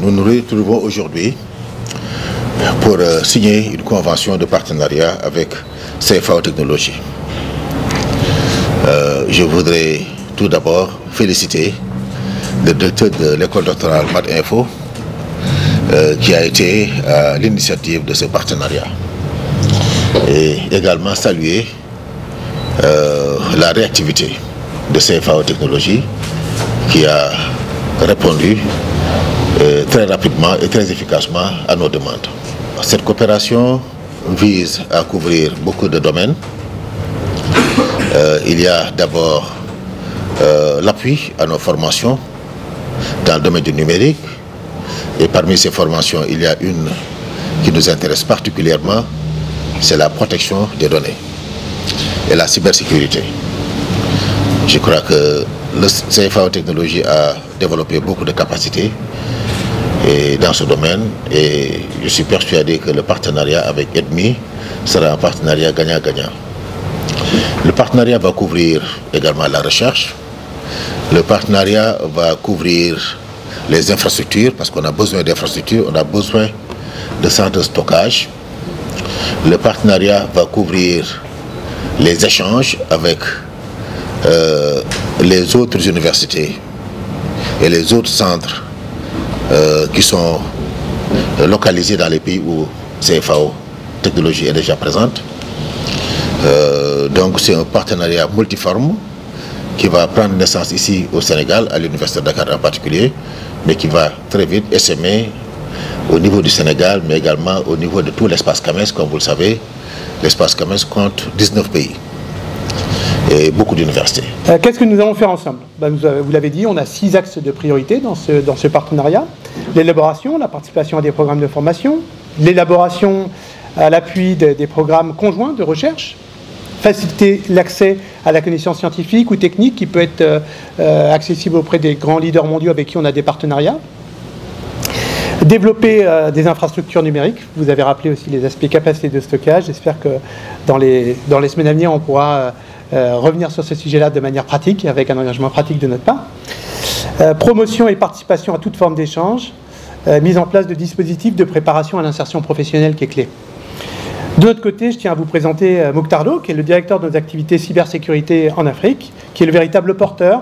nous nous retrouvons aujourd'hui pour signer une convention de partenariat avec CFAO Technologies. Je voudrais tout d'abord féliciter le directeur de l'école doctorale MatInfo qui a été à l'initiative de ce partenariat et également saluer la réactivité de CFAO Technologies qui a répondu très rapidement et très efficacement à nos demandes. Cette coopération vise à couvrir beaucoup de domaines. Il y a d'abord l'appui à nos formations dans le domaine du numérique. Et parmi ces formations, il y a une qui nous intéresse particulièrement, c'est la protection des données et la cybersécurité. Je crois que le CFAO Technologies a développé beaucoup de capacités dans ce domaine et je suis persuadé que le partenariat avec EDMI sera un partenariat gagnant-gagnant. Le partenariat va couvrir également la recherche. Le partenariat va couvrir les infrastructures, parce qu'on a besoin d'infrastructures, on a besoin de centres de stockage. Le partenariat va couvrir les échanges avec les autres universités et les autres centres qui sont localisés dans les pays où CFAO Technologies est déjà présente. Donc c'est un partenariat multiforme qui va prendre naissance ici au Sénégal, à l'Université de Dakar en particulier, mais qui va très vite essaimer au niveau du Sénégal, mais également au niveau de tout l'espace CAMES. Comme vous le savez, l'espace CAMES compte 19 pays et beaucoup d'universités. Qu'est-ce que nous allons faire ensemble? Vous l'avez dit, on a 6 axes de priorité dans ce partenariat. L'élaboration, la participation à des programmes de formation, l'élaboration à l'appui des programmes conjoints de recherche, faciliter l'accès à la connaissance scientifique ou technique qui peut être accessible auprès des grands leaders mondiaux avec qui on a des partenariats. Développer des infrastructures numériques. Vous avez rappelé aussi les aspects capacité de stockage. J'espère que dans les semaines à venir, on pourra revenir sur ce sujet-là de manière pratique, avec un engagement pratique de notre part. Promotion et participation à toute forme d'échange. Mise en place de dispositifs de préparation à l'insertion professionnelle qui est clé. De notre côté, je tiens à vous présenter Mokhtar Lo, qui est le directeur de nos activités cybersécurité en Afrique, qui est le véritable porteur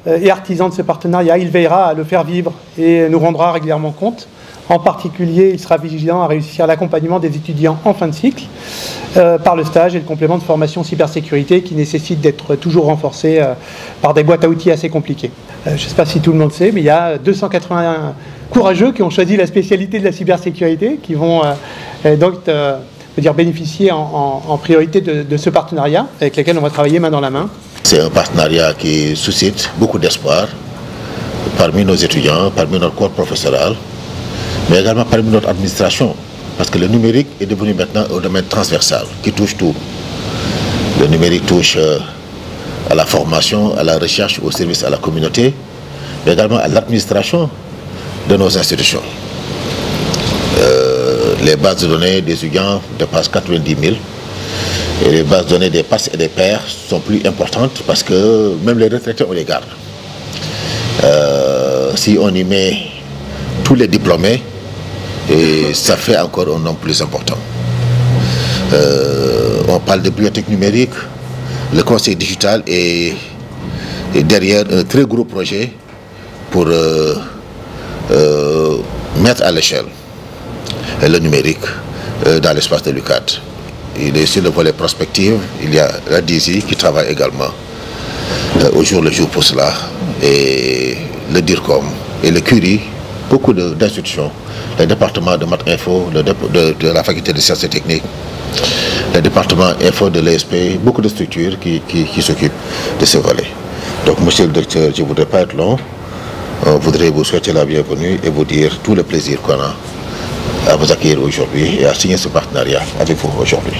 et artisan de ce partenariat. Il veillera à le faire vivre et nous rendra régulièrement compte. En particulier, il sera vigilant à réussir l'accompagnement des étudiants en fin de cycle par le stage et le complément de formation cybersécurité qui nécessite d'être toujours renforcé par des boîtes à outils assez compliquées. Je ne sais pas si tout le monde sait, mais il y a 281 courageux qui ont choisi la spécialité de la cybersécurité, qui vont bénéficier en priorité de ce partenariat avec lequel on va travailler main dans la main. C'est un partenariat qui suscite beaucoup d'espoir parmi nos étudiants, parmi notre corps professoral, mais également parmi notre administration, parce que le numérique est devenu maintenant un domaine transversal qui touche tout. Le numérique touche à la formation, à la recherche, au service à la communauté, mais également à l'administration de nos institutions. Les bases de données des étudiants dépassent 90 000 et les bases de données des PASS et des pairs sont plus importantes parce que même les retraités, on les garde. Si on y met tous les diplômés, et ça fait encore un nombre plus important. On parle de bibliothèque numérique, le conseil digital est derrière un très gros projet pour mettre à l'échelle le numérique dans l'espace de l'UCAD. Il est sur le volet prospective, il y a la DISI qui travaille également au jour le jour pour cela, et le DIRCOM et le CURI, beaucoup d'institutions, le département de MatInfo, de la faculté de sciences et techniques, le département info de l'ESP, beaucoup de structures qui s'occupent de ce volet. Donc, monsieur le docteur, je ne voudrais pas être long, on voudrait vous souhaiter la bienvenue et vous dire tout le plaisir qu'on a à vous accueillir aujourd'hui et à signer ce partenariat avec vous aujourd'hui.